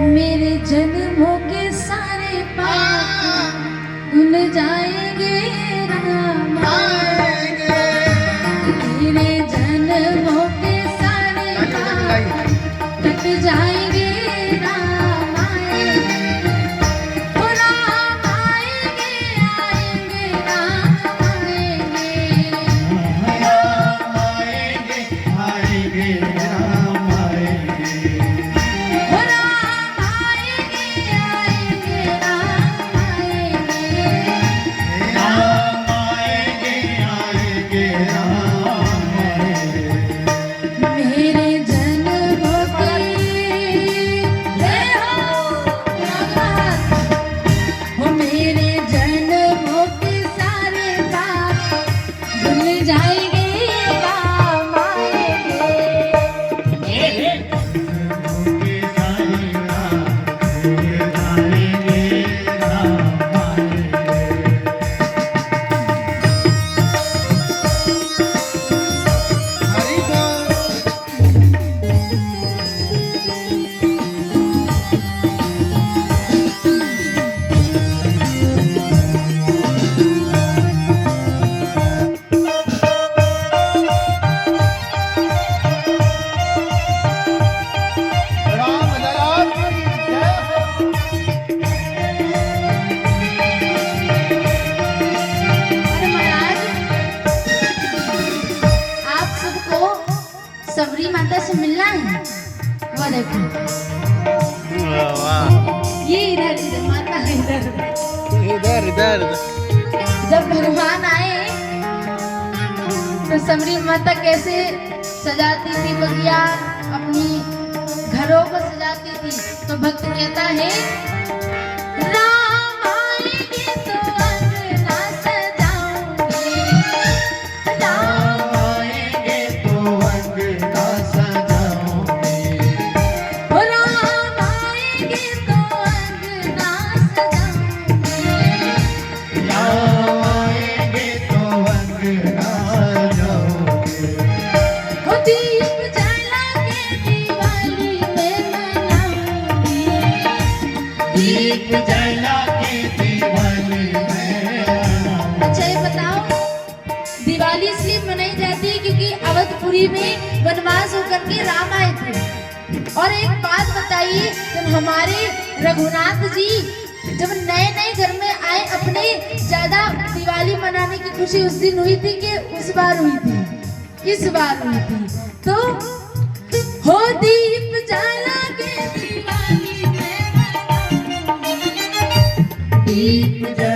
मेरे जन्मों के सारे पाप धुल जाएंगे राम आएंगे। मेरे जन्मों के सारे पाप कट जाएंगे राम आएंगे। ओ राम आएंगे आएंगे राम आएंगे। राम आएंगे आएंगे राम आएंगे। ओ राम आएंगे आएंगे राम आएंगे। राम आएंगे आएंगे राम आएंगे। मेरे जन्मों के जय हो मेरे जन्मों के सारे पाप धुल जाएंगे राम आएंगे। के सारे राम आएंगे राम आएंगे। हरि बोल। राम लला की जय हो। अरे महाराज, आप सबको सबरी माता से मिलना है। वो देखो ये इधर माता है इधर। इधर इधर जब भगवान आए तो सबरी माता कैसे सजाती थी बगिया, अपनी घरों को सजाती थी। तो भक्त कहता है राम आएंगे तो अंगना सजाऊंगी। राम आएंगे तो अंगना सजाऊंगी। ओ राम आएंगे तो अंगना सजाऊंगी। राम आएंगे तो अंगना सजाऊंगी। ओ दीप जला के दिवाली में मनाऊंगी। दीप जला के दिवाली में अच्छा ये बताओ, दिवाली इसलिए मनाई जाती है क्योंकि अवधपुरी में वनवास होकर के राम आए थे। और एक बात बताइए, जब हमारे रघुनाथ जी जब नए नए घर में आए, अपने ज्यादा दिवाली मनाने की खुशी उस दिन हुई थी कि उस बार हुई थी? इस बार हुई थी। तो हो दीप जला के दिवाली में मनाऊंगी। दीप जला